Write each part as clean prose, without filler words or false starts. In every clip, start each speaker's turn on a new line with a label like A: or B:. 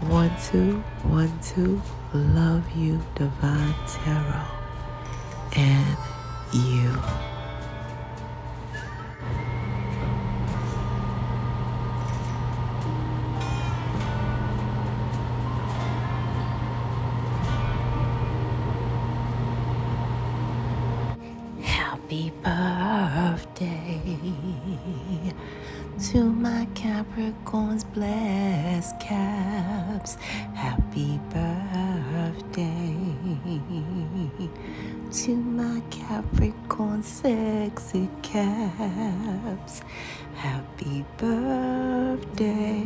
A: 1 2 1 2. Love you, Divine Tarot, and you. Happy birthday to my Capricorn's blessed caps. Happy birthday to my Capricorn sexy caps. Happy birthday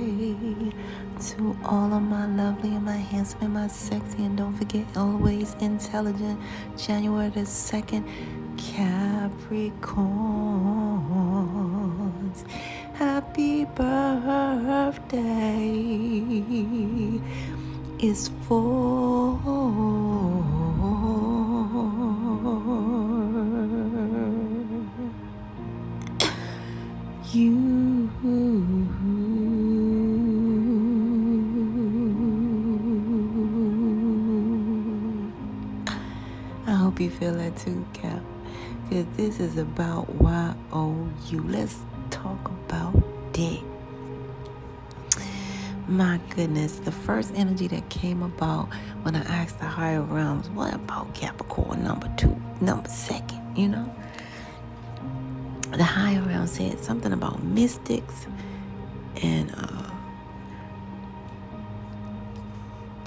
A: to all of my lovely and my handsome and my sexy, and don't forget, always intelligent, January the 2nd, Capricorns. Happy birthday is for you. I hope you feel that too, Cap. Because this is about YOU. Let's talk about it. My goodness, the first energy that came about when I asked the higher realms, what about Capricorn number 2, number 2nd, you know? The higher realm said something about mystics and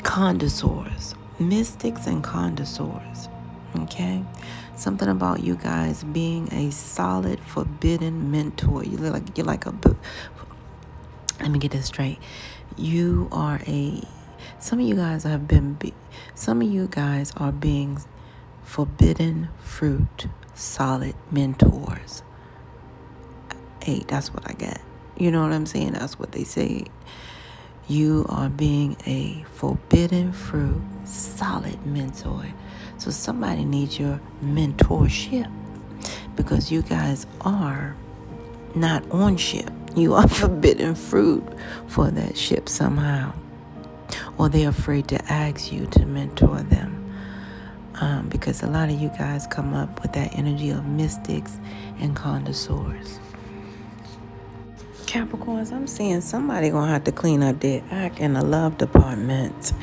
A: connoisseurs. Mystics and connoisseurs. Okay? Something about you guys being a solid, forbidden mentor. You're like a. Let me get this straight. You are some of you guys have been. Some of you guys are being forbidden fruit, solid mentors. Hey, that's what I got. You know what I'm saying? That's what they say. You are being a forbidden fruit, solid mentor. So somebody needs your mentorship because you guys are not on ship. You are forbidden fruit for that ship somehow. Or they're afraid to ask you to mentor them. Because a lot of you guys come up with that energy of mystics and connoisseurs. Capricorns, I'm seeing somebody gonna have to clean up their act in the love department.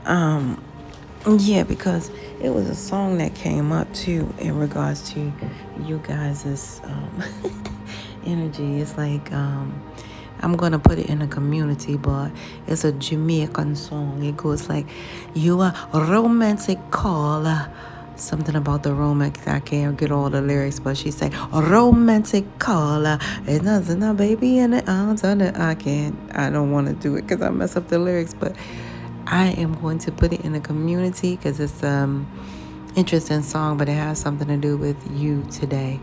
A: Yeah, because it was a song that came up too in regards to you guys' energy. It's like I'm gonna put it in a community, but it's a Jamaican song. It goes like, you are romantic caller. Something about the romance. I can't get all the lyrics, but she say, a romantic caller. It's nothing, a baby in the arms of the. I don't want to do it because I mess up the lyrics, but I am going to put it in a community because it's interesting song, but it has something to do with you today,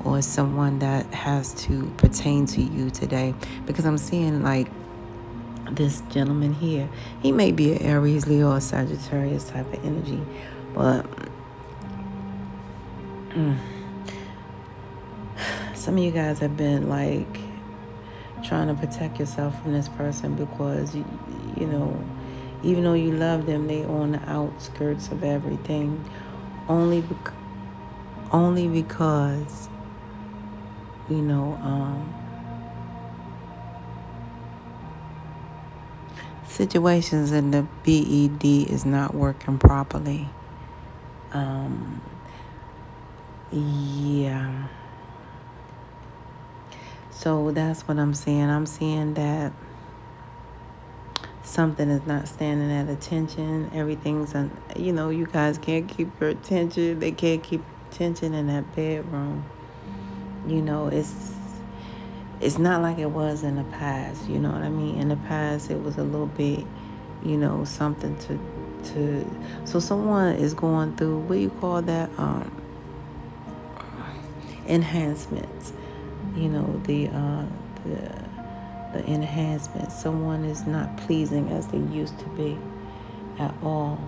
A: or someone that has to pertain to you today. Because I'm seeing like this gentleman here. He may be an Aries, Leo, or Sagittarius type of energy, but some of you guys have been like trying to protect yourself from this person because you know, even though you love them, they on the outskirts of everything. Only because you know situations in the BED is not working properly. Yeah. So that's what I'm seeing. I'm seeing that something is not standing at attention. Everything's you guys can't keep your attention. They can't keep attention in that bedroom. You know, it's not like it was in the past. You know what I mean? In the past, it was a little bit, something to. So someone is going through, what do you call that? Enhancements. The enhancements. Someone is not pleasing as they used to be at all.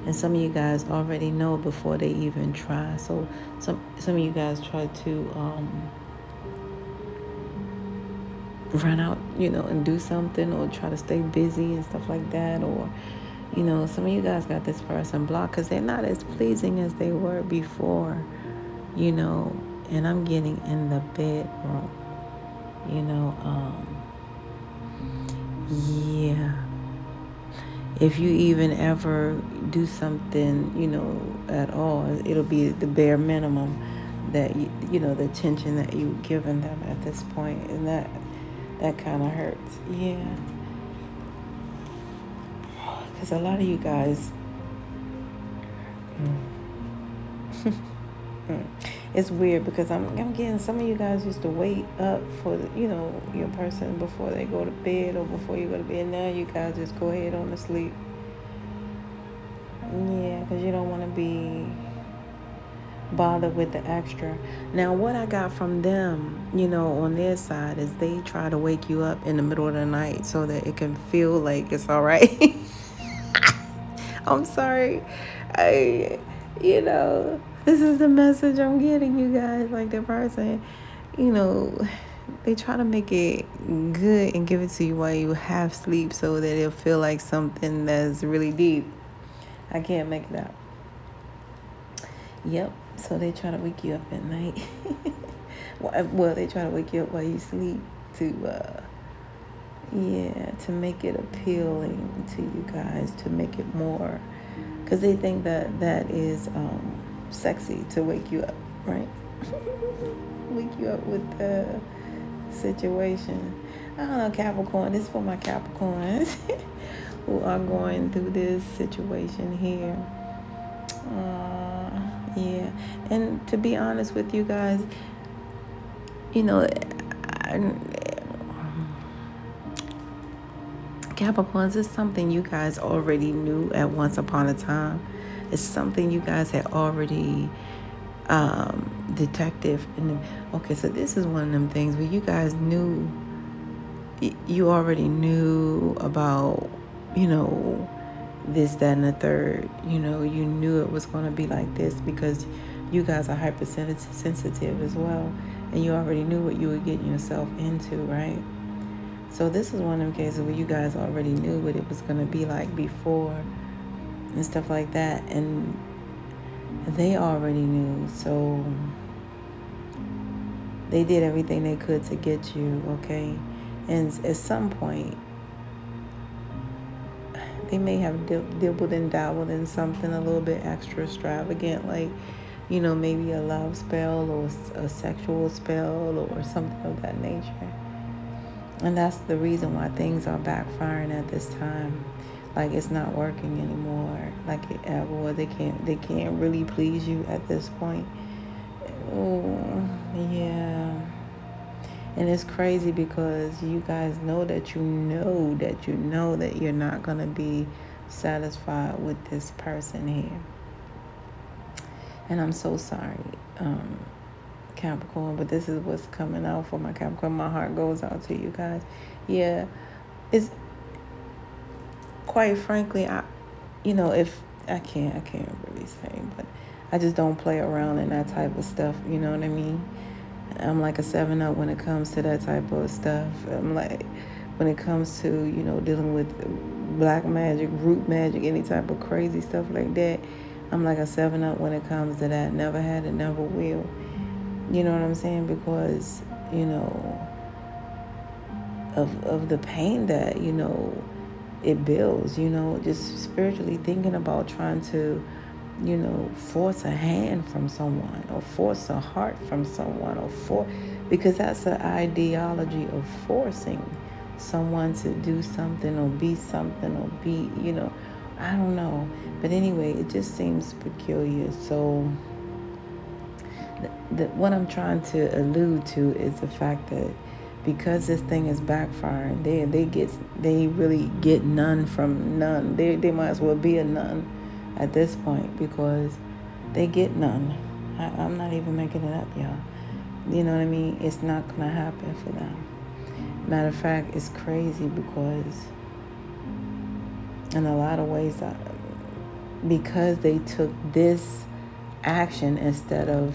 A: And some of you guys already know before they even try. So some of you guys try to run out, and do something, or try to stay busy and stuff like that. Or, some of you guys got this person blocked because they're not as pleasing as they were before, and I'm getting in the bedroom, yeah. If you even ever do something, at all, it'll be the bare minimum that, the attention that you've given them at this point. And that kind of hurts. Yeah. Because a lot of you guys, it's weird because I'm getting some of you guys used to wait up for, your person before they go to bed or before you go to bed. Now you guys just go ahead on to sleep. Yeah, because you don't want to be bothered with the extra. Now, what I got from them, on their side is they try to wake you up in the middle of the night so that it can feel like it's all right. I'm sorry. This is the message I'm getting, you guys. Like the person, they try to make it good and give it to you while you half sleep so that it'll feel like something that's really deep. I can't make it out. Yep. So they try to wake you up at night. Well, they try to wake you up while you sleep to make it appealing to you guys, to make it more, because they think that is sexy to wake you up, right? Wake you up with the situation. I don't know, Capricorn. This is for my Capricorns who are going through this situation here. Yeah. And to be honest with you guys, Capricorns is something you guys already knew at once upon a time. It's something you guys had already detected. Okay, so this is one of them things where you guys knew, you already knew about, this, that, and the third. You knew it was going to be like this because you guys are hypersensitive as well. And you already knew what you were getting yourself into, right? So this is one of them cases where you guys already knew what it was going to be like before and stuff like that. And they already knew. So they did everything they could to get you, okay? And at some point, they may have dibbled and dabbled in something a little bit extra extravagant, like, maybe a love spell or a sexual spell or something of that nature. And that's the reason why things are backfiring at this time. Like, it's not working anymore. Like, or they can't really please you at this point. Oh, yeah. And it's crazy because you guys know that that you're not going to be satisfied with this person here. And I'm so sorry, Capricorn, but this is what's coming out for my Capricorn. My heart goes out to you guys. Yeah, it's quite frankly, if I can't really say, but I just don't play around in that type of stuff. You know what I mean? I'm like a 7-Up when it comes to that type of stuff. I'm like, when it comes to, dealing with black magic, root magic, any type of crazy stuff like that, I'm like a 7-Up when it comes to that. Never had it, never will. You know what I'm saying? Because, of the pain that, it builds, just spiritually thinking about trying to, force a hand from someone or force a heart from someone because that's an ideology of forcing someone to do something or be something or be, I don't know. But anyway, it just seems peculiar. So what I'm trying to allude to is the fact that because this thing is backfiring, they really get none from none. They might as well be a none at this point because they get none. I'm not even making it up, y'all. You know what I mean? It's not going to happen for them. Matter of fact, it's crazy because in a lot of ways, because they took this action instead of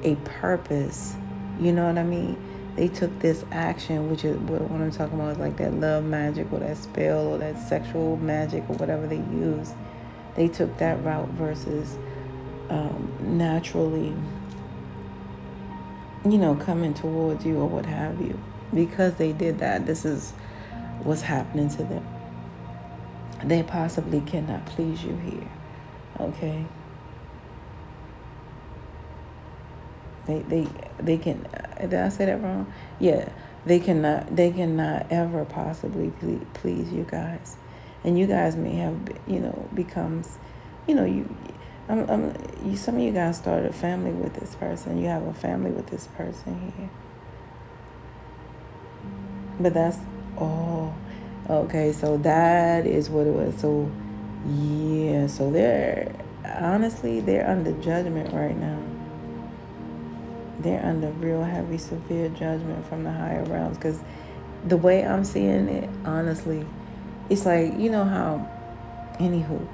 A: a purpose, you know what I mean? They took this action, which is what I'm talking about, is like that love magic or that spell or that sexual magic or whatever they used. They took that route versus naturally, coming towards you or what have you. Because they did that, this is what's happening to them. They possibly cannot please you here. Okay? They can, did I say that wrong? Yeah. They cannot ever possibly please you guys. And you guys may have, becomes, some of you guys started a family with this person. You have a family with this person here. But that's all. Okay, so that is what it was. So, yeah. So they're under judgment right now. They're under real heavy, severe judgment from the higher realms. Because the way I'm seeing it, honestly, it's like, how, anywho,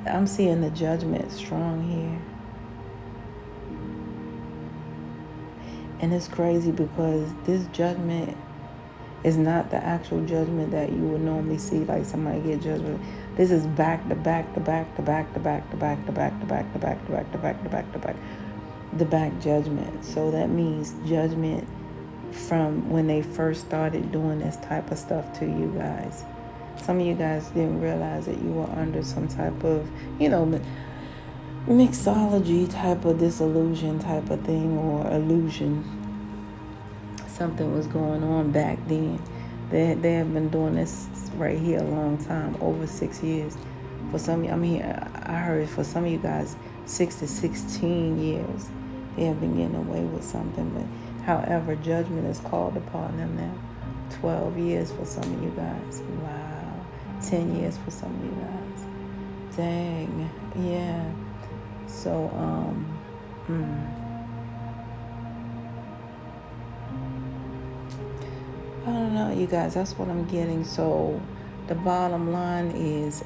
A: I'm seeing the judgment strong here. And it's crazy because this judgment is not the actual judgment that you would normally see, like somebody get judgment. This is back to back to back to back to back to back to back to back to back to back to back to back to back the back judgment. So that means judgment from when they first started doing this type of stuff to you guys. Some of you guys didn't realize that you were under some type of, mixology type of disillusion type of thing, or illusion. Something was going on back then. They have been doing this right here a long time, over 6 years. For some, I heard for some of you guys, 6 to 16 years, they have been getting away with something. But however, judgment is called upon them now. 12 years for some of you guys. Wow. 10 years for some of you guys. Dang. Yeah. So, I don't know, you guys. That's what I'm getting. So, the bottom line is,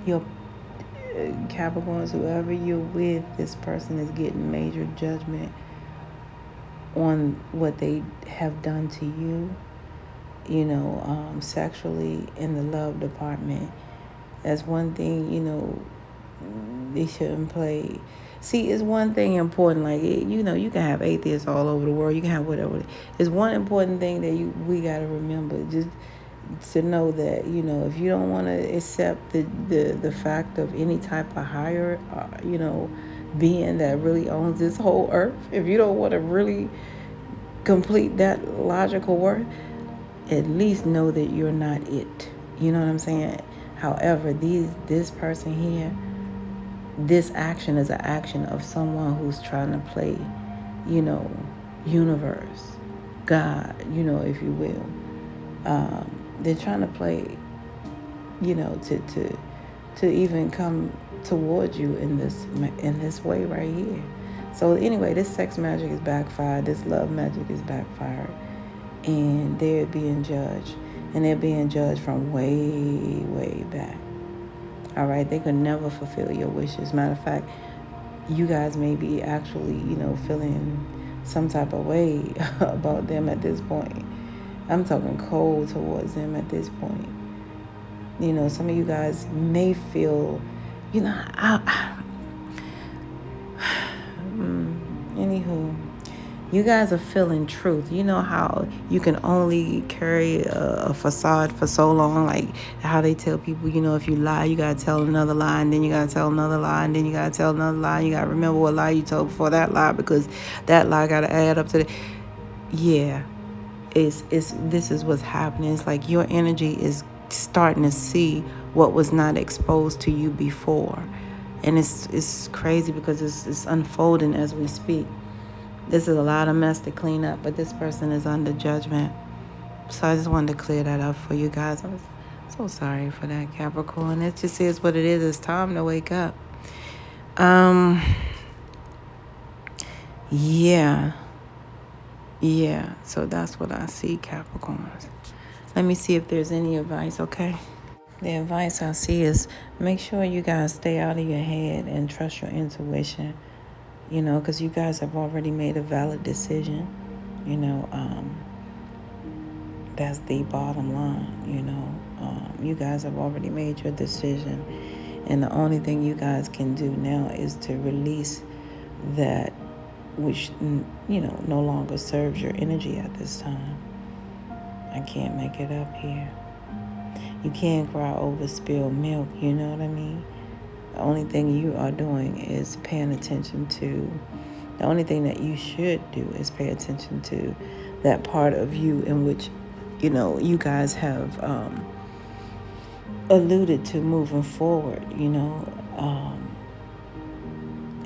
A: your Capricorns, whoever you're with, this person is getting major judgment on what they have done to you, sexually in the love department. That's one thing, they shouldn't play. See, it's one thing important, like, you can have atheists all over the world. You can have whatever. It's one important thing that we got to remember, just to know that, if you don't want to accept the fact of any type of higher, being that really owns this whole earth, if you don't want to really complete that logical work, at least know that you're not it. You know what I'm saying? However, this person here, this action is an action of someone who's trying to play, universe, God, if you will. They're trying to play, to even come towards you in this way right here. So anyway, this sex magic is backfired. This love magic is backfired. And they're being judged. And they're being judged from way, way back. All right? They could never fulfill your wishes. Matter of fact, you guys may be actually, feeling some type of way about them at this point. I'm talking cold towards them at this point. Some of you guys may feel, anywho, you guys are feeling truth. You know how you can only carry a facade for so long, like how they tell people, if you lie, you got to tell another lie, and then you got to tell another lie, and then you got to tell another lie. You got to remember what lie you told before that lie, because that lie got to add up to the... Yeah, this is what's happening. It's like your energy is starting to see what was not exposed to you before. And it's crazy because it's unfolding as we speak. This is a lot of mess to clean up, but this person is under judgment. So I just wanted to clear that up for you guys. I'm so sorry for that, Capricorn. It just is what it is. It's time to wake up. Yeah. So that's what I see, Capricorns. Let me see if there's any advice, okay? The advice I see is make sure you guys stay out of your head and trust your intuition. because you guys have already made a valid decision. That's the bottom line. You guys have already made your decision, and the only thing you guys can do now is to release that which no longer serves your energy at this time. I can't make it up here. You can't cry over spilled milk, you know what I mean? The only thing you are doing is paying attention to, the only thing that you should do is pay attention to that part of you in which, you guys have alluded to moving forward,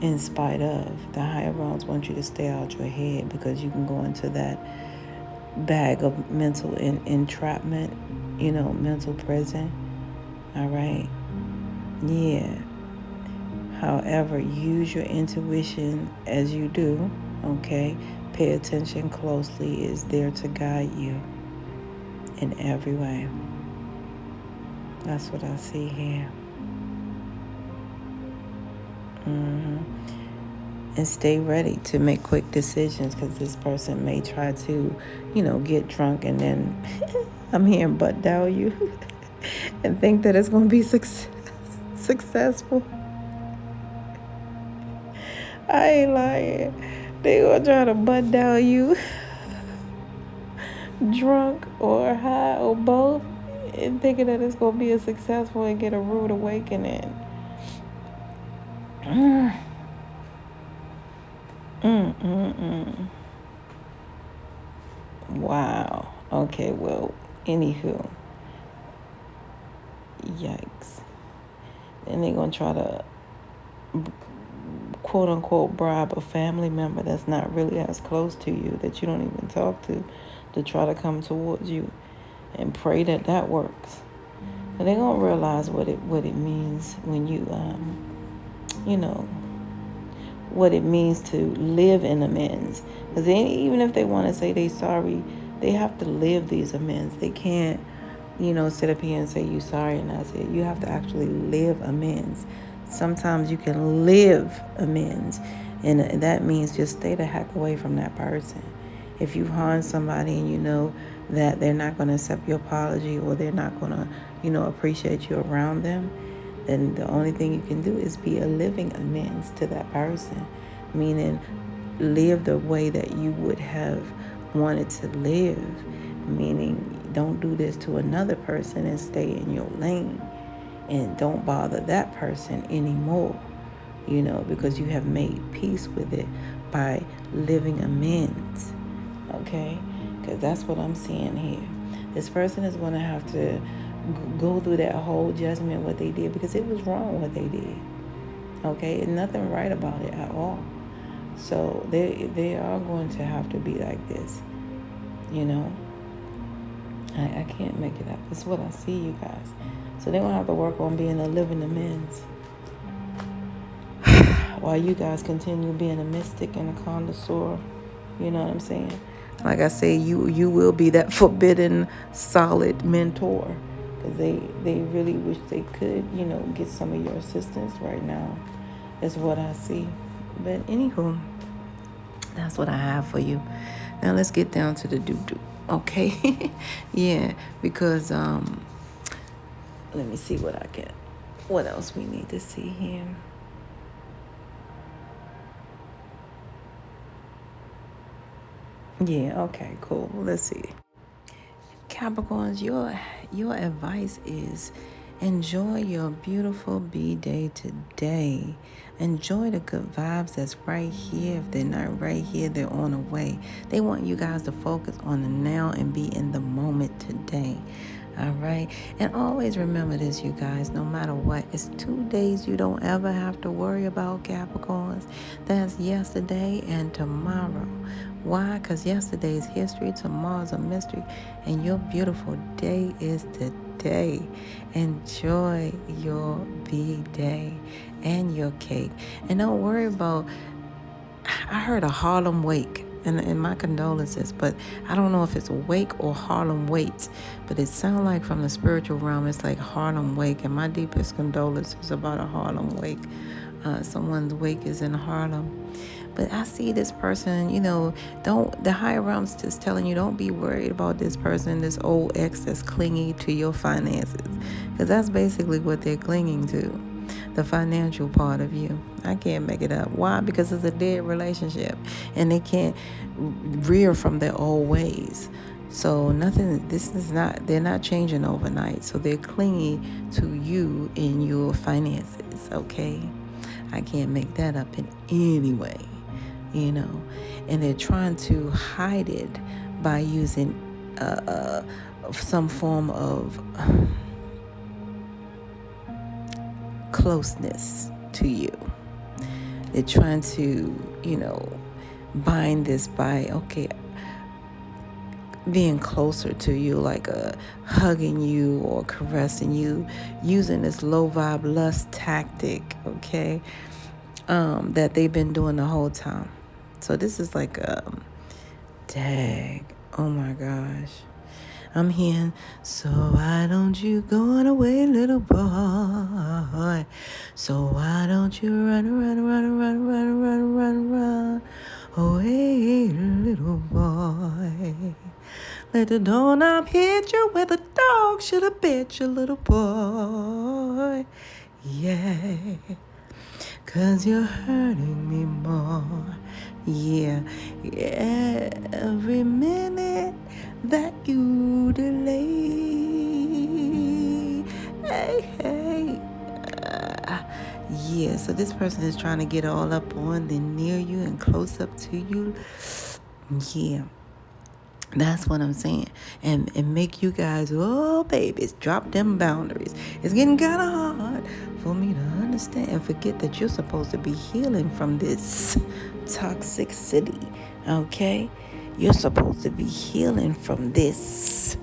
A: in spite of. The higher realms want you to stay out your head because you can go into that bag of mental entrapment, mental prison. All right? Yeah. However, use your intuition as you do, okay? Pay attention closely. It's there to guide you in every way. That's what I see here. And stay ready to make quick decisions because this person may try to, get drunk and then I'm hearing butt dial you and think that it's going to be successful. I ain't lying. They gonna try to butt dial you drunk or high or both and thinking that it's going to be a successful and get a rude awakening. Wow. Okay, well, anywho. Yikes. And they're going to try to, quote unquote, bribe a family member that's not really as close to you, that you don't even talk to try to come towards you and pray that works. And they're going to realize what it means when you, what it means to live in amends. Because even if they want to say they sorry, they have to live these amends. They can't, sit up here and say you sorry and that's it. You have to actually live amends. Sometimes you can live amends, and that means just stay the heck away from that person. If you harm somebody and you know that they're not going to accept your apology or they're not going to, appreciate you around them, then the only thing you can do is be a living amends to that person. Meaning, live the way that you would have wanted to live. Meaning, don't do this to another person and stay in your lane. And don't bother that person anymore, because you have made peace with it by living amends. Okay? Because that's what I'm seeing here. This person is going to have to go through that whole judgment what they did, because it was wrong what they did. Okay? And nothing right about it at all. So they are going to have to be like this. I can't make it up. It's what I see, you guys. So they're going to have to work on being a living amends. While you guys continue being a mystic and a connoisseur. You know what I'm saying? Like I say, you will be that forbidden, solid mentor. Because they really wish they could, get some of your assistance right now. Is what I see. But anywho, that's what I have for you. Now let's get down to the doo-doo. Okay? Yeah, because let me see what else we need to see here. Yeah, okay, cool. Let's see. Capricorns, your advice is enjoy your beautiful B-Day today. Enjoy the good vibes that's right here. If they're not right here, they're on the way. They want you guys to focus on the now and be in the moment today. All right? And always remember this, you guys, no matter what, it's 2 days you don't ever have to worry about, Capricorns. That's yesterday and tomorrow. Why? Because yesterday is history, tomorrow's a mystery, and your beautiful day is today. Enjoy your B-Day and your cake. And don't worry about, I heard a Harlem Wake, and my condolences, but I don't know if it's Wake or Harlem Waits, but it sounds like from the spiritual realm, it's like Harlem Wake, and my deepest condolences about a Harlem Wake. Someone's wake is in Harlem. But I see this person, the higher realms just telling you, don't be worried about this person, this old ex that's clingy to your finances. Because that's basically what they're clinging to, the financial part of you. I can't make it up. Why? Because it's a dead relationship and they can't rear from their old ways. So they're not changing overnight. So they're clingy to you in your finances, okay? I can't make that up in any way, and they're trying to hide it by using some form of closeness to you. They're trying to, bind this by, being closer to you, like hugging you or caressing you, using this low vibe lust tactic, okay, that they've been doing the whole time. So this is like, dang, oh my gosh. I'm hearing, so why don't you go on away, little boy? So why don't you run away, little boy? Let the doorknob hit you where the dog should have bit you, little boy. Yeah, 'cause you're hurting me more. Yeah, every minute that you delay. Hey. Yeah, so this person is trying to get all up on, then near you and close up to you. Yeah. That's what I'm saying. And make you guys, babies, drop them boundaries. It's getting kind of hard for me to understand and forget that you're supposed to be healing from this toxicity, okay? You're supposed to be healing from this,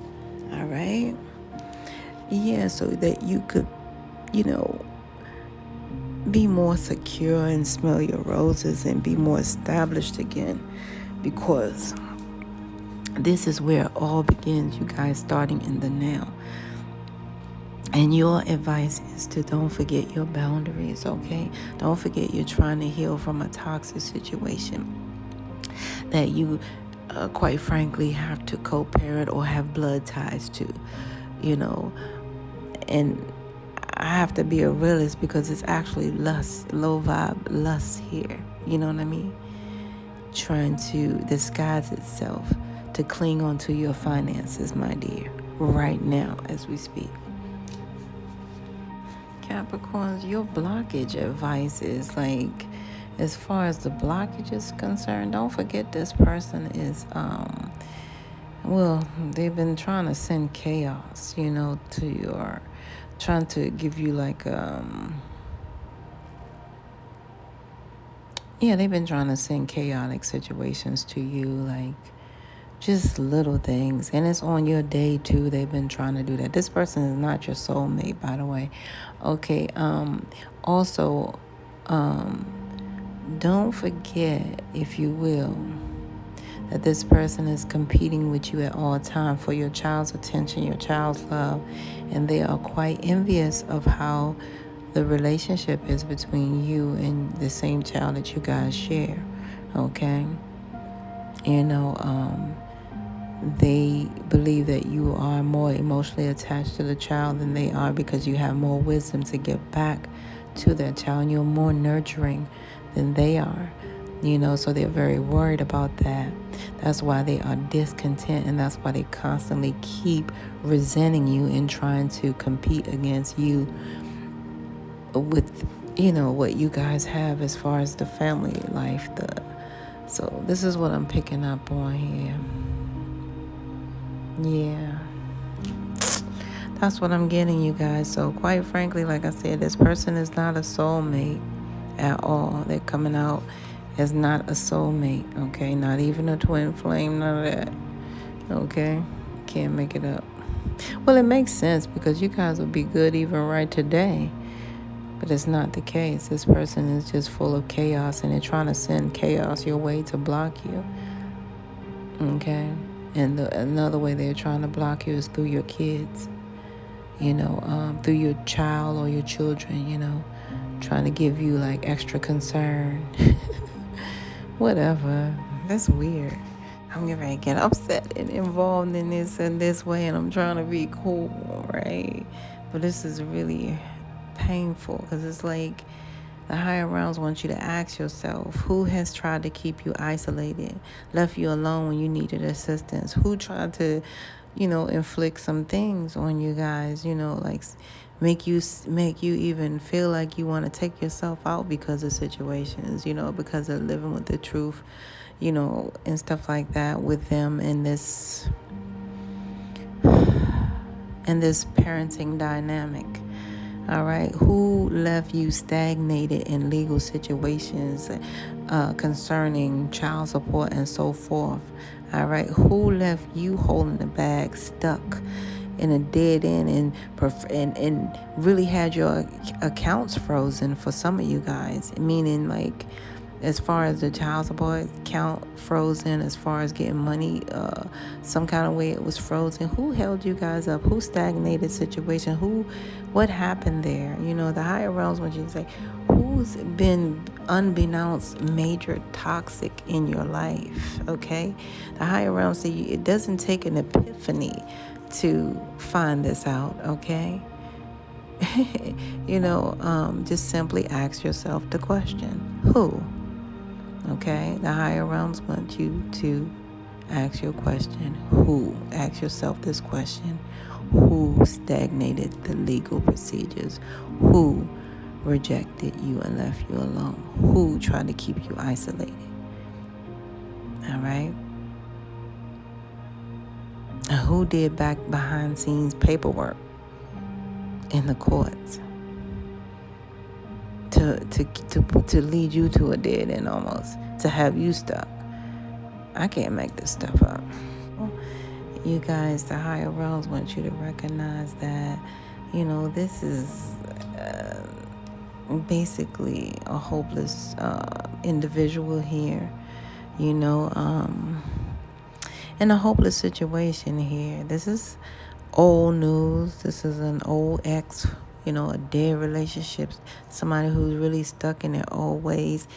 A: all right? Yeah, so that you could, be more secure and smell your roses and be more established again, because this is where it all begins, you guys, starting in the now. And your advice is to don't forget your boundaries, okay? Don't forget you're trying to heal from a toxic situation that you, quite frankly, have to co-parent or have blood ties to, And I have to be a realist because it's actually lust, low vibe lust here. You know what I mean? Trying to disguise itself to cling on to your finances, my dear, right now as we speak. Capricorns, your blockage advice is like, as far as the blockage is concerned, don't forget this person is, they've been trying to send chaos, to your, trying to give you like, they've been trying to send chaotic situations to you, like, just little things. And it's on your day too. They've been trying to do that. This person is not your soulmate, by the way. Okay. Also, don't forget, if you will, that this person is competing with you at all times for your child's attention, your child's love, and they are quite envious of how the relationship is between you and the same child that you guys share. Okay. They believe that you are more emotionally attached to the child than they are, because you have more wisdom to give back to that child, and you're more nurturing than they are, so they're very worried about that. That's why they are discontent, and that's why they constantly keep resenting you and trying to compete against you with, what you guys have as far as the family life. So this is what I'm picking up on here. Yeah, that's what I'm getting, you guys. So quite frankly, like I said, this person is not a soulmate at all. They're coming out as not a soulmate, okay? Not even a twin flame, none of that, okay? Can't make it up. Well, it makes sense because you guys would be good even right today, but it's not the case. This person is just full of chaos, and they're trying to send chaos your way to block you, okay? And another way they're trying to block you is through your kids, through your child or your children, trying to give you like extra concern. Whatever. That's weird. I'm getting ready to get upset and involved in this way, and I'm trying to be cool, right? But this is really painful, because it's like the higher realms want you to ask yourself, who has tried to keep you isolated, left you alone when you needed assistance? Who tried to, inflict some things on you guys, like make you even feel like you want to take yourself out because of situations, because of living with the truth, and stuff like that with them in this parenting dynamic. All right, who left you stagnated in legal situations concerning child support and so forth? All right, who left you holding the bag, stuck in a dead end, and really had your accounts frozen for some of you guys? Meaning, like, as far as the child support account frozen, as far as getting money, some kind of way it was frozen. Who held you guys up? Who stagnated situation? What happened there? The higher realms want you to say, who's been unbeknownst major toxic in your life? Okay, the higher realms say it doesn't take an epiphany to find this out. Okay. Just simply ask yourself the question, who? Okay, the higher realms want you to ask your question, who? Ask yourself this question, who stagnated the legal procedures? Who rejected you and left you alone? Who tried to keep you isolated? All right? And who did back behind scenes paperwork in the courts to lead you to a dead end, almost, to have you stuck? I can't make this stuff up. You guys, the higher realms want you to recognize that, this is basically a hopeless individual here, in a hopeless situation here. This is old news. This is an old ex, a dead relationship, somebody who's really stuck in their old ways.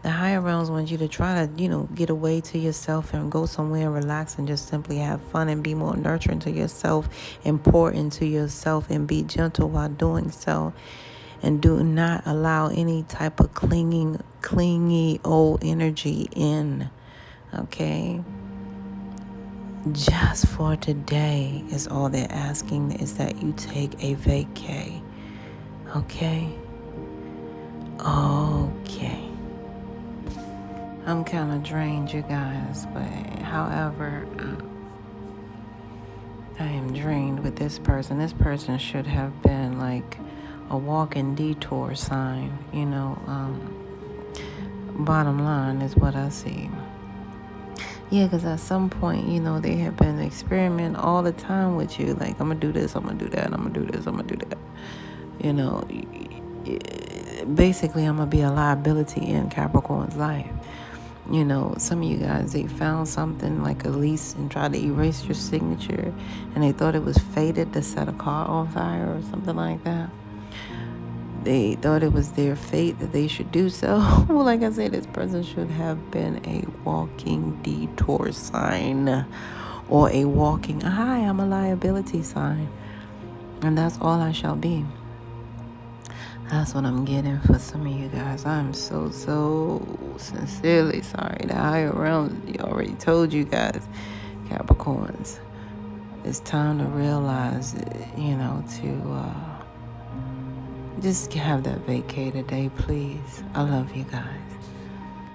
A: The higher realms want you to try to, get away to yourself and go somewhere and relax and just simply have fun and be more nurturing to yourself and pour into yourself and be gentle while doing so. And do not allow any type of clingy old energy in, okay? Just for today is all they're asking, is that you take a vacay. Okay? Okay. I'm kind of drained, you guys, but however, I am drained with this person. This person should have been like a walking detour sign, bottom line is what I see. Yeah, because at some point, they have been experimenting all the time with you. Like, I'm going to do this, I'm going to do that, I'm going to do this, I'm going to do that. Basically, I'm going to be a liability in Capricorn's life. Some of you guys, they found something like a lease and tried to erase your signature, and they thought it was fated to set a car on fire or something like that. They thought it was their fate that they should do so. Well, like I said, this person should have been a walking detour sign or a walking, hi, I'm a liability sign. And that's all I shall be. That's what I'm getting for some of you guys. I'm so sincerely sorry. The higher realms already told you guys, Capricorns, it's time to realize, to just have that vacay today, please. I love you guys.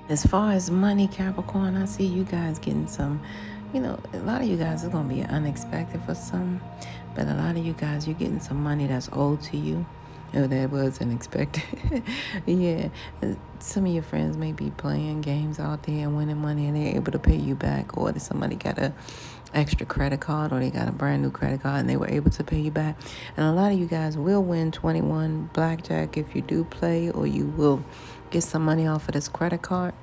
A: As far as money, Capricorn, I see you guys getting some, a lot of you guys is going to be unexpected for some, but a lot of you guys, you're getting some money that's owed to you. Oh, that was unexpected. Yeah. Some of your friends may be playing games out there and winning money, and they're able to pay you back, or somebody got a extra credit card, or they got a brand new credit card and they were able to pay you back. And a lot of you guys will win 21 blackjack if you do play, or you will get some money off of this credit card.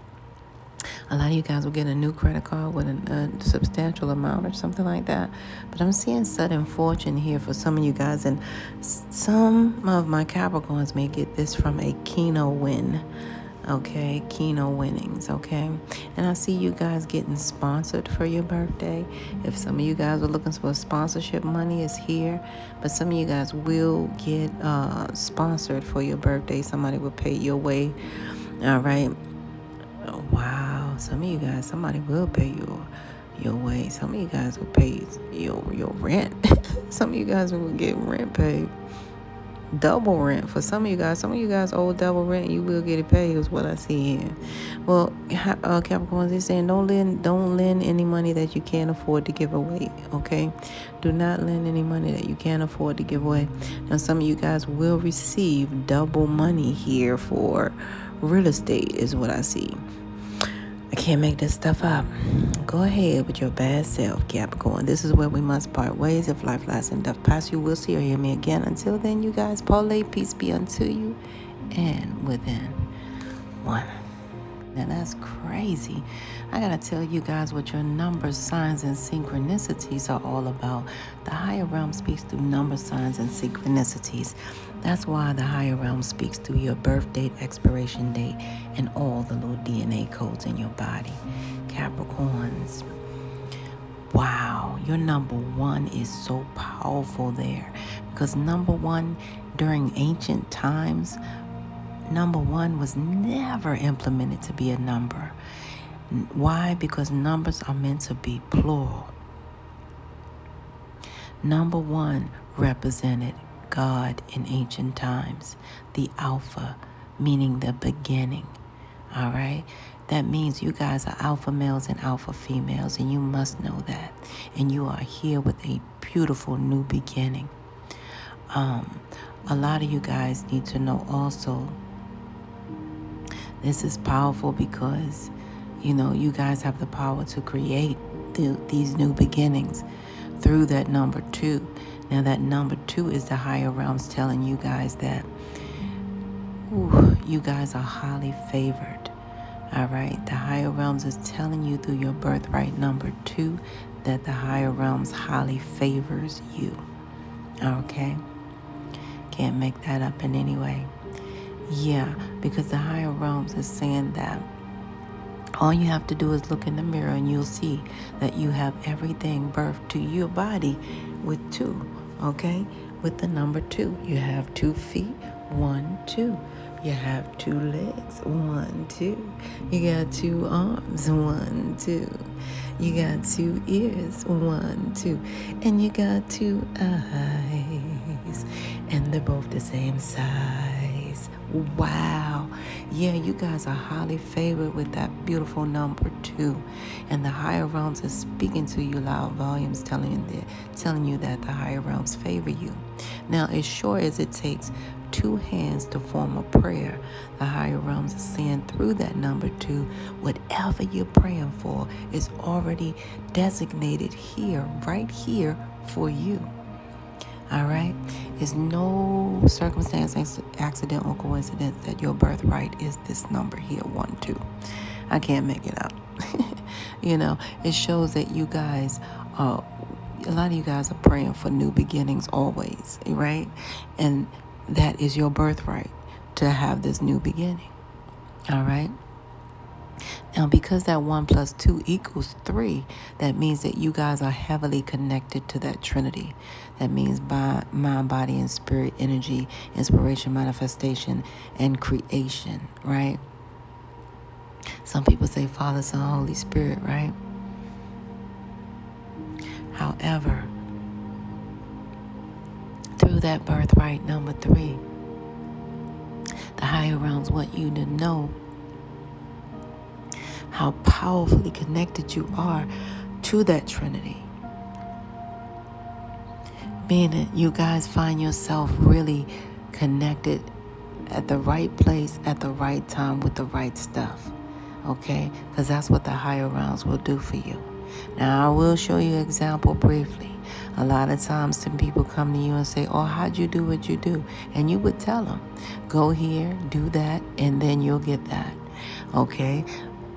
A: A lot of you guys will get a new credit card with a substantial amount or something like that. But I'm seeing sudden fortune here for some of you guys, and Some of my Capricorns may get this from a Keno win. Okay, Keno winnings, okay? And I see you guys getting sponsored for your birthday. If some of you guys are looking for sponsorship, money is here. But some of you guys will get sponsored for your birthday. Somebody will pay your way. All right. Oh, wow. Some of you guys, somebody will pay your way. Some of you guys will pay your rent. Some of you guys will get rent paid. Double rent for some of you guys. Some of you guys owe double rent. You will get it paid, is what I see here. Well, Capricorns, they're saying don't lend any money that you can't afford to give away. Okay, do not lend any money that you can't afford to give away. Now, some of you guys will receive double money here for real estate, is what I see. I can't make this stuff up. Go ahead with your bad self, Capricorn. This is where we must part ways. If life lasts and death pass, you will see or hear me again. Until then, you guys, Paulay, peace be unto you and within one. Now, that's crazy. I gotta tell you guys what your numbers, signs, and synchronicities are all about. The higher realm speaks through number, signs, and synchronicities. That's why the higher realm speaks through your birth date, expiration date, and all the little DNA codes in your body. Capricorns, wow, your number one is so powerful there. Because number one, during ancient times, number one was never implemented to be a number. Why? Because numbers are meant to be plural. Number one represented God in ancient times, the Alpha, meaning the beginning. All right? That means you guys are alpha males and alpha females, and you must know that. And you are here with a beautiful new beginning. A lot of you guys need to know also, this is powerful because, you know, you guys have the power to create these new beginnings through that number two. Now, that number two is the higher realms telling you guys that you guys are highly favored. All right? The higher realms is telling you through your birthright number two that the higher realms highly favors you. Okay? Can't make that up in any way. Yeah, because the higher realms is saying that all you have to do is look in the mirror and you'll see that you have everything birthed to your body with two, okay? With the number two. You have 2 feet, 1, 2. You have 2 legs, 1, 2. You got 2 arms, 1, 2. You got 2 ears, 1, 2. And you got 2 eyes. And they're both the same size. Wow. Yeah, you guys are highly favored with that beautiful number 2. And the higher realms is speaking to you loud volumes, telling you that the higher realms favor you. Now, as sure as it takes 2 hands to form a prayer, the higher realms is saying through that number 2, whatever you're praying for is already designated here, right here for you. All right? It's no circumstance, accident, or coincidence that your birthright is this number here, 1, 2. I can't make it up. You know, it shows that you guys, a lot of you guys are praying for new beginnings always, right? And that is your birthright to have this new beginning. All right? Now, because that 1 + 2 = 3, that means that you guys are heavily connected to that Trinity. That means by mind, body, and spirit, energy, inspiration, manifestation, and creation, right? Some people say Father, Son, Holy Spirit, right? However, through that birthright number 3, the higher realms want you to know how powerfully connected you are to that Trinity. Meaning you guys find yourself really connected at the right place at the right time with the right stuff. Okay? Because that's what the higher realms will do for you. Now, I will show you an example briefly. A lot of times some people come to you and say, oh, how'd you do what you do? And you would tell them, go here, do that, and then you'll get that. Okay?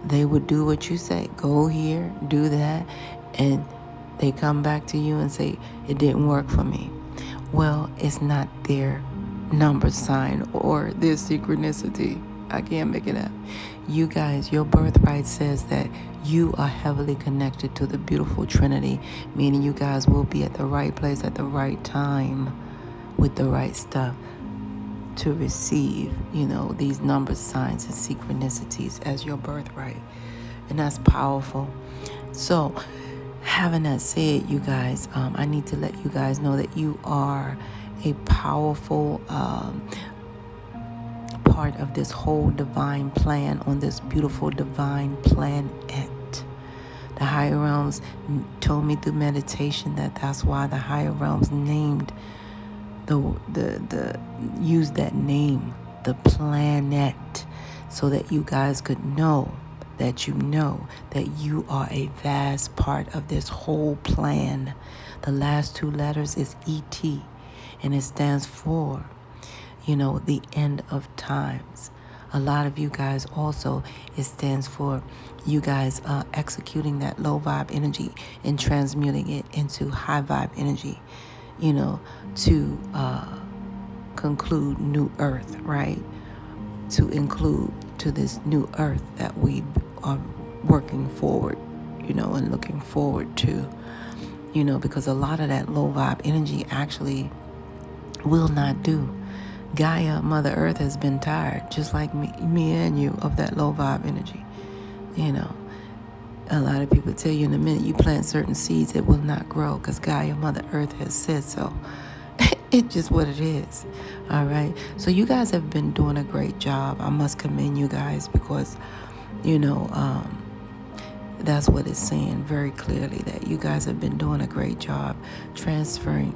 A: They would do what you say. Go here, do that, and they come back to you and say, it didn't work for me. Well, it's not their number sign or their synchronicity. I can't make it up. You guys, your birthright says that you are heavily connected to the beautiful Trinity, meaning you guys will be at the right place at the right time with the right stuff to receive, these number signs and synchronicities as your birthright. And that's powerful. So, having that said, you guys, I need to let you guys know that you are a powerful part of this whole divine plan on this beautiful divine planet. The higher realms told me through meditation that that's why the higher realms named use that name, the planet, so that you guys could know that you are a vast part of this whole plan. The last two letters is ET, and it stands for, the end of times. A lot of you guys also, it stands for you guys executing that low vibe energy and transmuting it into high vibe energy, to conclude new earth, right? To include to this new earth that we are working forward, and looking forward to, because a lot of that low vibe energy actually will not do. Gaia, Mother Earth, has been tired, just like me and you, of that low vibe energy. A lot of people tell you in a minute you plant certain seeds, it will not grow because Gaia, Mother Earth, has said so. It's just what it is. All right. So you guys have been doing a great job. I must commend you guys because, that's what it's saying very clearly, that you guys have been doing a great job transmuting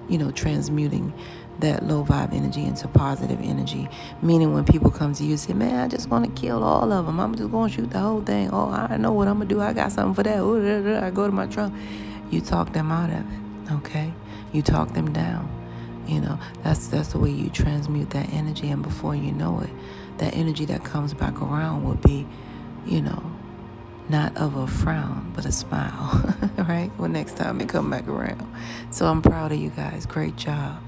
A: that low vibe energy into positive energy. Meaning when people come to you and say, man, I just want to kill all of them. I'm just going to shoot the whole thing. Oh, I know what I'm going to do. I got something for that. Ooh, I go to my trunk. You talk them out of it. Okay. You talk them down. That's the way you transmute that energy. And before you know it, that energy that comes back around will be, not of a frown, but a smile, right? Well, next time it come back around. So I'm proud of you guys. Great job.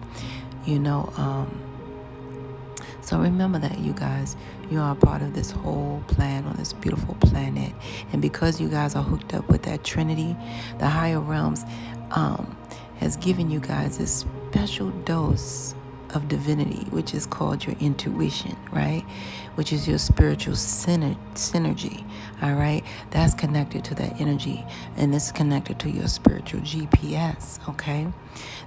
A: So remember that, you guys, you are a part of this whole plan on this beautiful planet. And because you guys are hooked up with that Trinity, the higher realms has given you guys this special dose of divinity, which is called your intuition, right? Which is your spiritual synergy, all right? That's connected to that energy, and it's connected to your spiritual GPS, okay?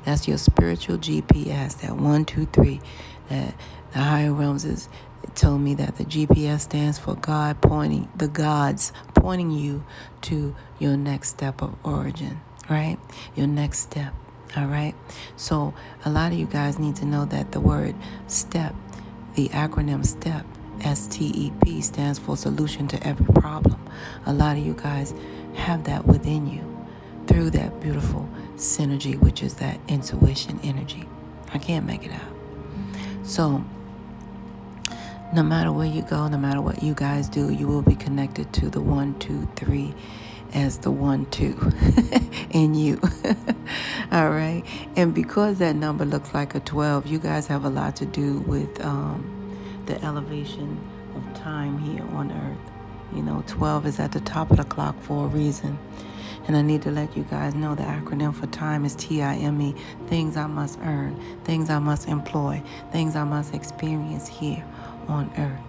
A: That's your spiritual GPS, that 1, 2, 3, that the higher realms told me that the GPS stands for the gods pointing you to your next step of origin, right? Your next step. All right. So a lot of you guys need to know that the word STEP, the acronym STEP, STEP, stands for solution to every problem. A lot of you guys have that within you through that beautiful synergy, which is that intuition energy. I can't make it out. So no matter where you go, no matter what you guys do, you will be connected to the 1, 2, 3 as the 1, 2 in you. All right. And because that number looks like a 12, you guys have a lot to do with the elevation of time here on earth. 12 is at the top of the clock for a reason. And I need to let you guys know the acronym for time is TIME. Things I must earn, things I must employ, things I must experience here on earth.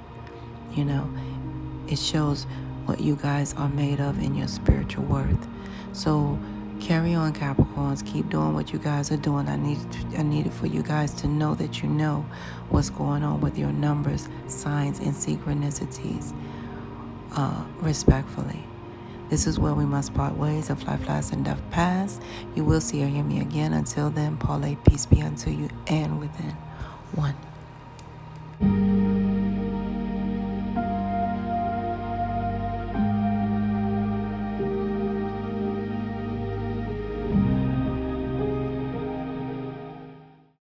A: It shows what you guys are made of in your spiritual worth. So carry on, Capricorns. Keep doing what you guys are doing. I need it for you guys to know that you know what's going on with your numbers, signs, and synchronicities. Respectfully. This is where we must part ways. Of life lasts and death pass. You will see or hear me again. Until then, Paulay, peace be unto you and within. 1.